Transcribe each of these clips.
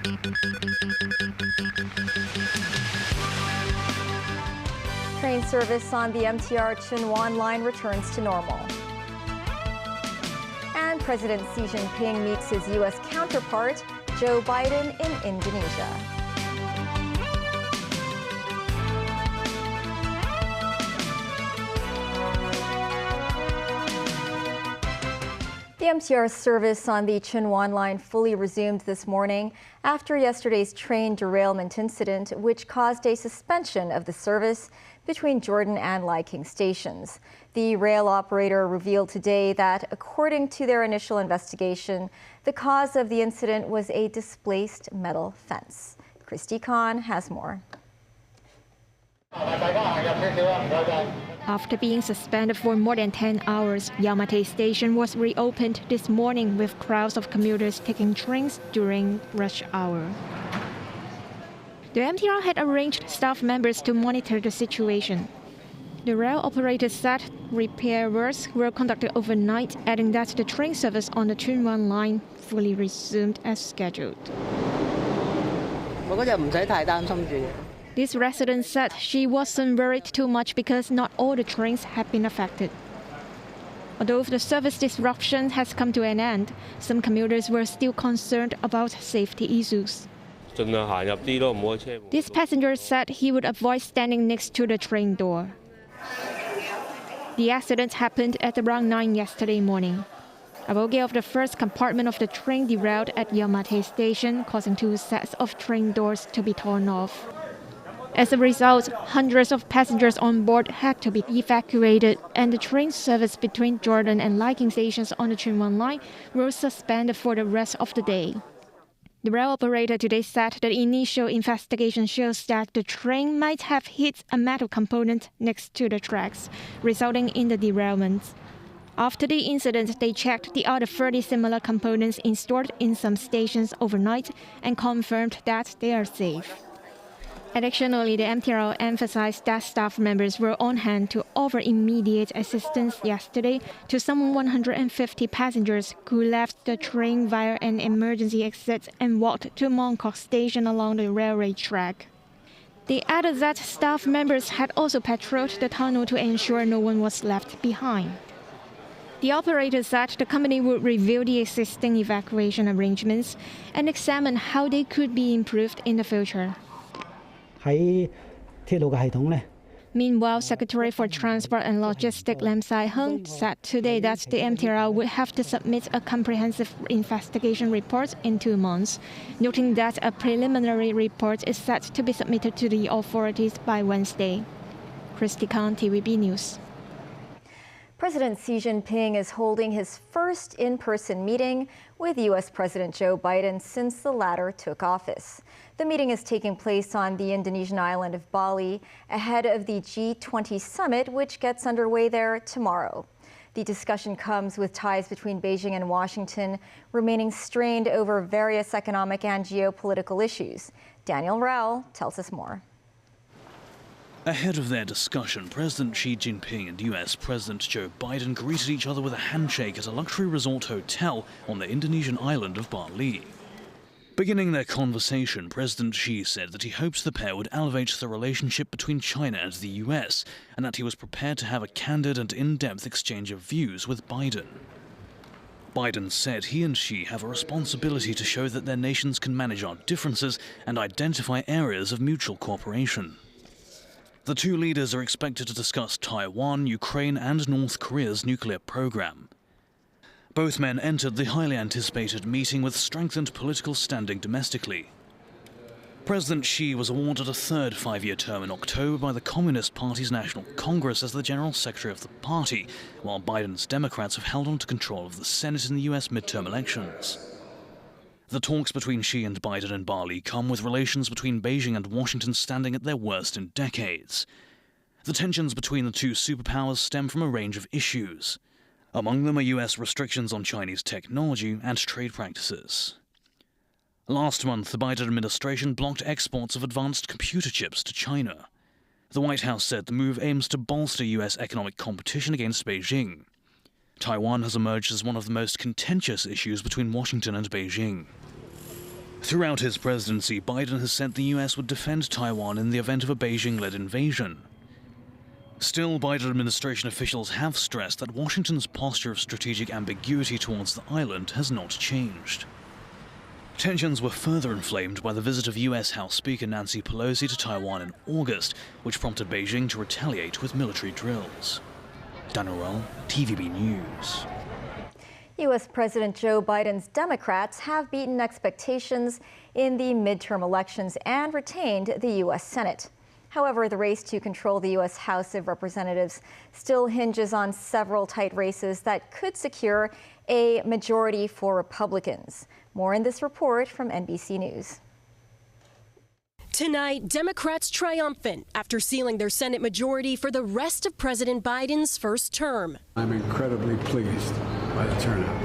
Train service on the MTR Chinwon line returns to normal. And President Xi Jinping meets his U.S. counterpart, Joe Biden, in Indonesia. The MTR service on the Chinwon line fully resumed this morning after yesterday's train derailment incident, which caused a suspension of the service between Jordan and Liking stations. The rail operator revealed today that, according to their initial investigation, the cause of the incident was a displaced metal fence. Christy Khan has more. After being suspended for more than 10 hours, Yamate Station was reopened this morning with crowds of commuters taking trains during rush hour. The MTR had arranged staff members to monitor the situation. The rail operator said repair works were conducted overnight, adding that the train service on the Chinwon line fully resumed as scheduled. This resident said she wasn't worried too much because not all the trains had been affected. Although the service disruption has come to an end, some commuters were still concerned about safety issues. This passenger said he would avoid standing next to the train door. The accident happened at around 9 yesterday morning. A bogie of the first compartment of the train derailed at Yamate Station, causing 2 sets of train doors to be torn off. As a result, hundreds of passengers on board had to be evacuated, and the train service between Jordan and Liking stations on the Chinwon line was suspended for the rest of the day. The rail operator today said the initial investigation shows that the train might have hit a metal component next to the tracks, resulting in the derailment. After the incident, they checked the other 30 similar components installed in some stations overnight and confirmed that they are safe. Additionally, the MTR emphasized that staff members were on hand to offer immediate assistance yesterday to some 150 passengers who left the train via an emergency exit and walked to Mongkok Station along the railway track. They added that staff members had also patrolled the tunnel to ensure no one was left behind. The operator said the company would review the existing evacuation arrangements and examine how they could be improved in the future. Meanwhile, Secretary for Transport and Logistics Lam Sai-hung said today that the MTR would have to submit a comprehensive investigation report in 2 months, noting that a preliminary report is set to be submitted to the authorities by Wednesday. Christy Khan, TVB News. President Xi Jinping is holding his first in-person meeting with U.S. President Joe Biden since the latter took office. The meeting is taking place on the Indonesian island of Bali ahead of the G20 summit, which gets underway there tomorrow. The discussion comes with ties between Beijing and Washington remaining strained over various economic and geopolitical issues. Daniel Rao tells us more. Ahead of their discussion, President Xi Jinping and US President Joe Biden greeted each other with a handshake at a luxury resort hotel on the Indonesian island of Bali. Beginning their conversation, President Xi said that he hopes the pair would elevate the relationship between China and the US, and that he was prepared to have a candid and in-depth exchange of views with Biden. Biden said he and Xi have a responsibility to show that their nations can manage our differences and identify areas of mutual cooperation. The two leaders are expected to discuss Taiwan, Ukraine, and North Korea's nuclear program. Both men entered the highly anticipated meeting with strengthened political standing domestically. President Xi was awarded a third 5-year term in October by the Communist Party's National Congress as the General Secretary of the party, while Biden's Democrats have held on to control of the Senate in the US midterm elections. The talks between Xi and Biden in Bali come with relations between Beijing and Washington standing at their worst in decades. The tensions between the two superpowers stem from a range of issues. Among them are US restrictions on Chinese technology and trade practices. Last month, the Biden administration blocked exports of advanced computer chips to China. The White House said the move aims to bolster US economic competition against Beijing. Taiwan has emerged as one of the most contentious issues between Washington and Beijing. Throughout his presidency, Biden has said the US would defend Taiwan in the event of a Beijing-led invasion. Still, Biden administration officials have stressed that Washington's posture of strategic ambiguity towards the island has not changed. Tensions were further inflamed by the visit of US House Speaker Nancy Pelosi to Taiwan in August, which prompted Beijing to retaliate with military drills. Dan Orell, TVB News. U.S. President Joe Biden's Democrats have beaten expectations in the midterm elections and retained the U.S. Senate. However, the race to control the U.S. House of Representatives still hinges on several tight races that could secure a majority for Republicans. More in this report from NBC News. Tonight, Democrats triumphant after sealing their Senate majority for the rest of President Biden's first term. I'm incredibly pleased by the turnout,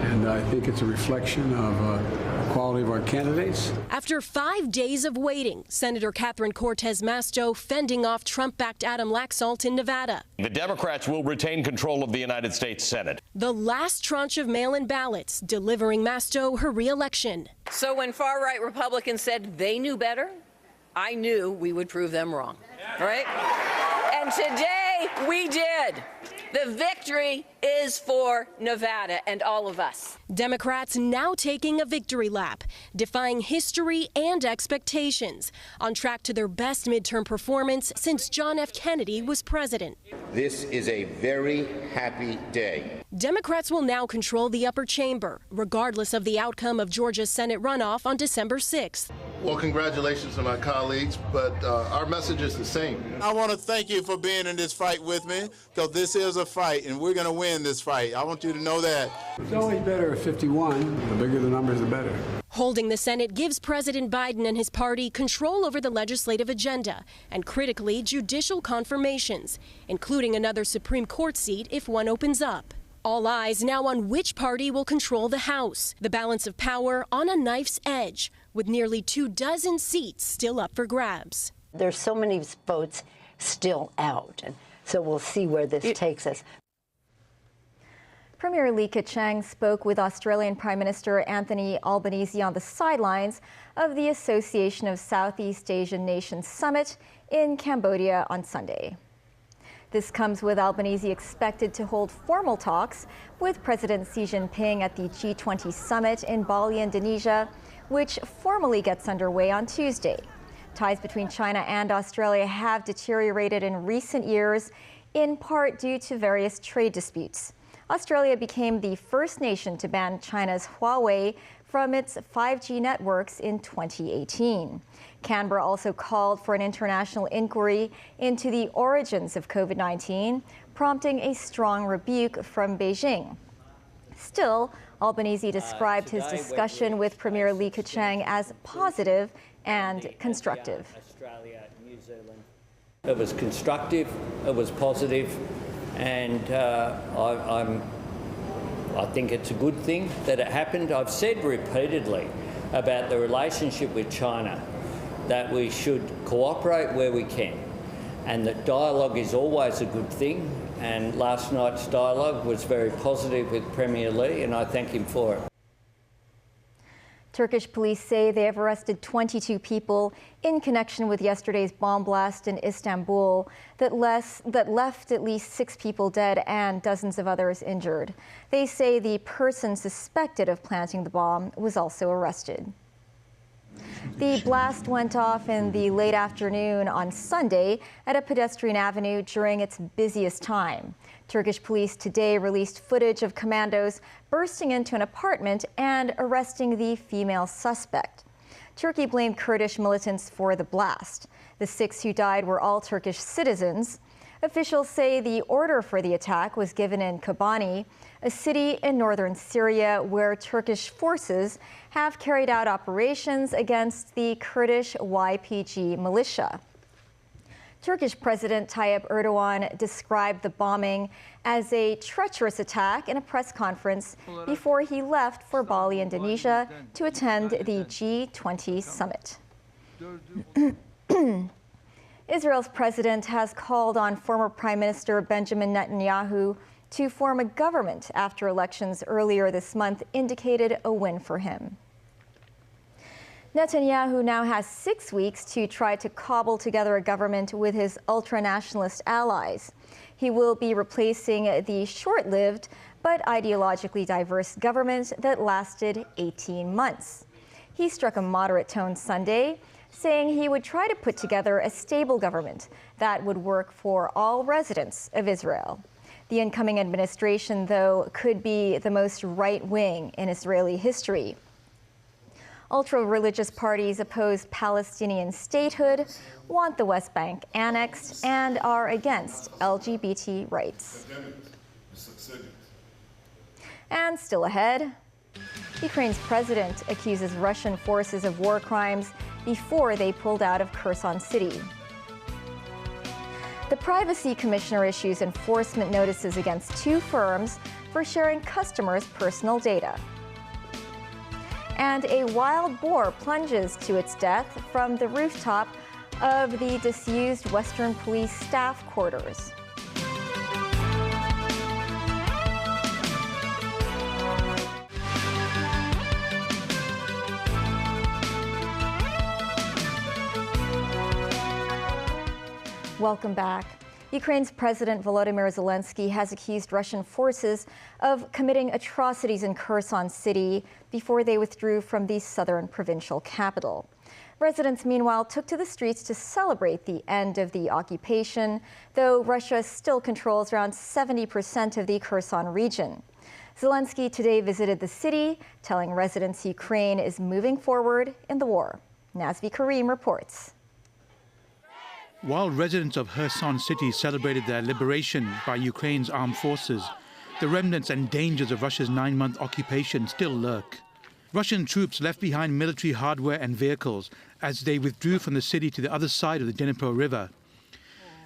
and I think it's a reflection of the quality of our candidates. After 5 days of waiting, Senator Catherine Cortez Masto fending off Trump-backed Adam Laxalt in Nevada. The Democrats will retain control of the United States Senate. The last tranche of mail-in ballots delivering Masto her re-election. So when far-right Republicans said they knew better, I knew we would prove them wrong, right? And today we did. The victory is for Nevada and all of us. Democrats now taking a victory lap, defying history and expectations, on track to their best midterm performance since John F. Kennedy was president. This is a very happy day. Democrats will now control the upper chamber, regardless of the outcome of Georgia's Senate runoff on December 6th. Well, congratulations to my colleagues, but our message is the same. I want to thank you for being in this fight with me, because this is a fight, and we're going to win this fight. I want you to know that. It's always better at 51. The bigger the numbers, the better. Holding the Senate gives President Biden and his party control over the legislative agenda and, critically, judicial confirmations, including another Supreme Court seat if one opens up. All eyes now on which party will control the House. The balance of power on a knife's edge, with nearly 24 seats still up for grabs. There's so many votes still out, and so we'll see where this takes us. Premier Li Keqiang spoke with Australian Prime Minister Anthony Albanese on the sidelines of the Association of Southeast Asian Nations Summit in Cambodia on Sunday. This comes with Albanese expected to hold formal talks with President Xi Jinping at the G20 summit in Bali, Indonesia, which formally gets underway on Tuesday. Ties between China and Australia have deteriorated in recent years, in part due to various trade disputes. Australia became the first nation to ban China's Huawei from its 5G networks in 2018. Canberra also called for an international inquiry into the origins of COVID-19, prompting a strong rebuke from Beijing. Still, Albanese described his discussion with Premier Li Keqiang as positive and constructive. Australia, New Zealand. It was constructive, it was positive, and I think it's a good thing that it happened. I've said repeatedly about the relationship with China that we should cooperate where we can, and that dialogue is always a good thing. And last night's dialogue was very positive with Premier Li, and I thank him for it. Turkish police say they have arrested 22 people in connection with yesterday's bomb blast in Istanbul that left at least 6 people dead and dozens of others injured. They say the person suspected of planting the bomb was also arrested. The blast went off in the late afternoon on Sunday at a pedestrian avenue during its busiest time. Turkish police today released footage of commandos bursting into an apartment and arresting the female suspect. Turkey blamed Kurdish militants for the blast. The 6 who died were all Turkish citizens. Officials say the order for the attack was given in Kobani, a city in northern Syria where Turkish forces have carried out operations against the Kurdish YPG militia. Turkish President Tayyip Erdogan described the bombing as a treacherous attack in a press conference before he left for Bali, Indonesia, to attend the G20 summit. Israel's president has called on former Prime Minister Benjamin Netanyahu to form a government after elections earlier this month indicated a win for him. Netanyahu now has 6 weeks to try to cobble together a government with his ultra-nationalist allies. He will be replacing the short-lived but ideologically diverse government that lasted 18 months. He struck a moderate tone Sunday, saying he would try to put together a stable government that would work for all residents of Israel. The incoming administration, though, could be the most right-wing in Israeli history. Ultra-religious parties oppose Palestinian statehood, want the West Bank annexed, and are against LGBT rights. And still ahead, Ukraine's president accuses Russian forces of war crimes before they pulled out of Kherson City. The Privacy Commissioner issues enforcement notices against 2 firms for sharing customers' personal data. And a wild boar plunges to its death from the rooftop of the disused Western Police staff quarters. Welcome back. Ukraine's President Volodymyr Zelensky has accused Russian forces of committing atrocities in Kherson City before they withdrew from the southern provincial capital. Residents, meanwhile, took to the streets to celebrate the end of the occupation, though Russia still controls around 70% of the Kherson region. Zelensky today visited the city, telling residents Ukraine is moving forward in the war. Nazvi Karim reports. While residents of Kherson City celebrated their liberation by Ukraine's armed forces, the remnants and dangers of Russia's 9-month occupation still lurk. Russian troops left behind military hardware and vehicles as they withdrew from the city to the other side of the Dnipro River.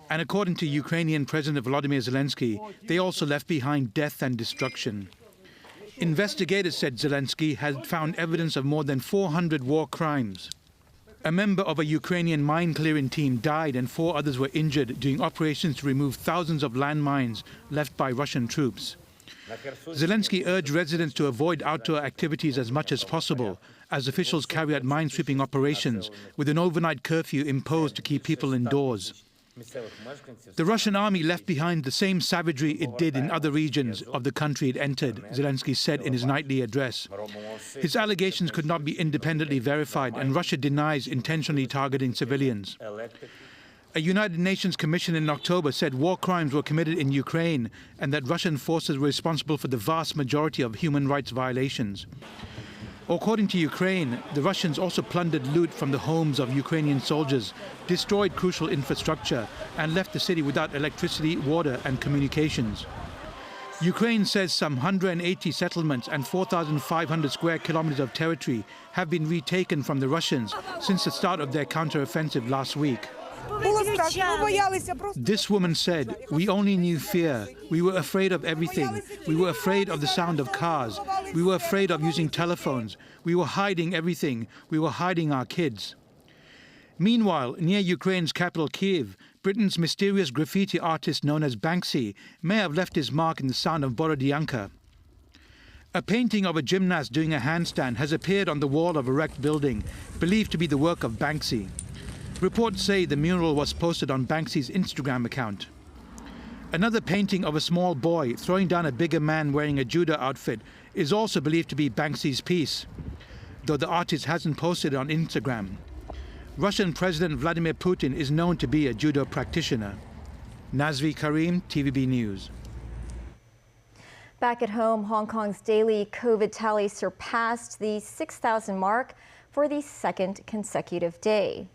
And according to Ukrainian President Volodymyr Zelensky, they also left behind death and destruction. Investigators, said Zelensky, had found evidence of more than 400 war crimes. A member of a Ukrainian mine-clearing team died and 4 others were injured during operations to remove thousands of landmines left by Russian troops. Zelensky urged residents to avoid outdoor activities as much as possible, as officials carry out mine-sweeping operations with an overnight curfew imposed to keep people indoors. The Russian army left behind the same savagery it did in other regions of the country it entered, Zelensky said in his nightly address. His allegations could not be independently verified, and Russia denies intentionally targeting civilians. A United Nations commission in October said war crimes were committed in Ukraine and that Russian forces were responsible for the vast majority of human rights violations. According to Ukraine, the Russians also plundered loot from the homes of Ukrainian soldiers, destroyed crucial infrastructure, and left the city without electricity, water, and communications. Ukraine says some 180 settlements and 4,500 square kilometers of territory have been retaken from the Russians since the start of their counteroffensive last week. This woman said, "We only knew fear. We were afraid of everything. We were afraid of the sound of cars. We were afraid of using telephones. We were hiding everything. We were hiding our kids." Meanwhile, near Ukraine's capital Kyiv, Britain's mysterious graffiti artist known as Banksy may have left his mark in the sound of Borodyanka. A painting of a gymnast doing a handstand has appeared on the wall of a wrecked building, believed to be the work of Banksy. Reports say the mural was posted on Banksy's Instagram account. Another painting of a small boy throwing down a bigger man wearing a judo outfit is also believed to be Banksy's piece, though the artist hasn't posted it on Instagram. Russian President Vladimir Putin is known to be a judo practitioner. Nazvi Karim, TVB News. Back at home, Hong Kong's daily COVID tally surpassed the 6,000 mark for the 2nd consecutive day.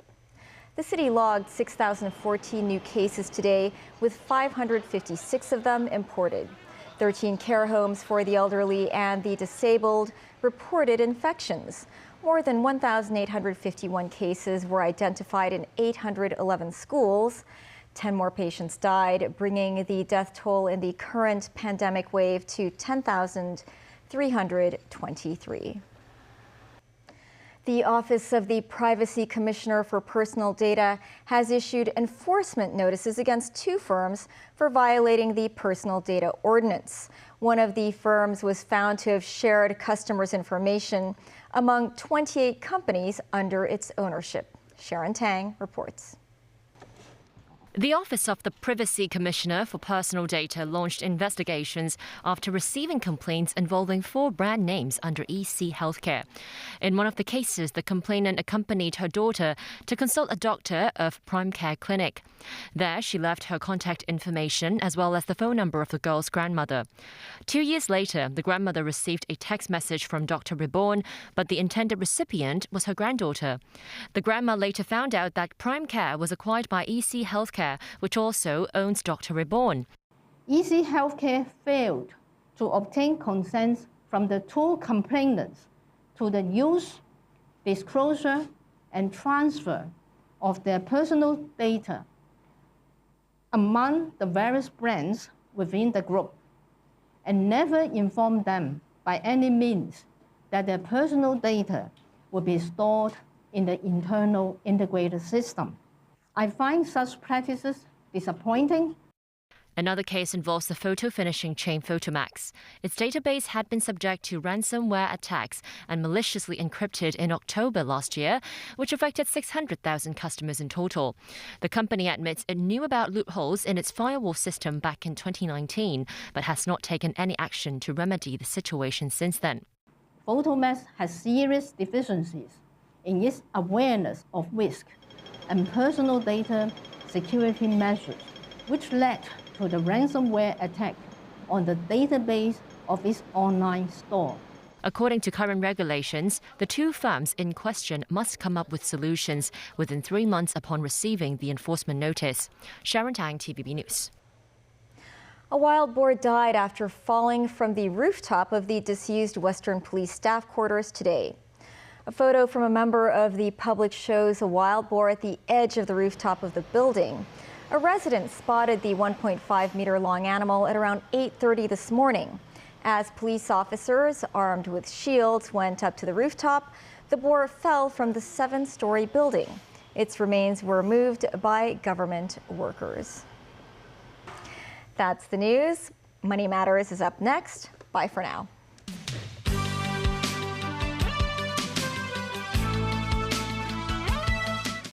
The city logged 6,014 new cases today, with 556 of them imported. 13 care homes for the elderly and the disabled reported infections. More than 1,851 cases were identified in 811 schools. 10 more patients died, bringing the death toll in the current pandemic wave to 10,323. The Office of the Privacy Commissioner for Personal Data has issued enforcement notices against 2 firms for violating the Personal Data Ordinance. One of the firms was found to have shared customers' information among 28 companies under its ownership. Sharon Tang reports. The Office of the Privacy Commissioner for Personal Data launched investigations after receiving complaints involving 4 brand names under EC Healthcare. In one of the cases, the complainant accompanied her daughter to consult a doctor of Prime Care Clinic. There, she left her contact information as well as the phone number of the girl's grandmother. 2 years later, the grandmother received a text message from Dr. Reborn, but the intended recipient was her granddaughter. The grandma later found out that Prime Care was acquired by EC Healthcare, which also owns Dr. Reborn. EC Healthcare failed to obtain consent from the 2 complainants to the use, disclosure, and transfer of their personal data among the various brands within the group, and never informed them by any means that their personal data would be stored in the internal integrated system. I find such practices disappointing. Another case involves the photo finishing chain Photomax. Its database had been subject to ransomware attacks and maliciously encrypted in October last year, which affected 600,000 customers in total. The company admits it knew about loopholes in its firewall system back in 2019, but has not taken any action to remedy the situation since then. Photomax has serious deficiencies in its awareness of risk and personal data security measures, which led to the ransomware attack on the database of its online store. According to current regulations, the 2 firms in question must come up with solutions within 3 months upon receiving the enforcement notice. Sharon Tang, TVB News. A wild boar died after falling from the rooftop of the disused Western Police staff quarters today. A photo from a member of the public shows a wild boar at the edge of the rooftop of the building. A resident spotted the 1.5-meter-long animal at around 8:30 this morning. As police officers armed with shields went up to the rooftop, the boar fell from the 7-story building. Its remains were moved by government workers. That's the news. Money Matters is up next. Bye for now.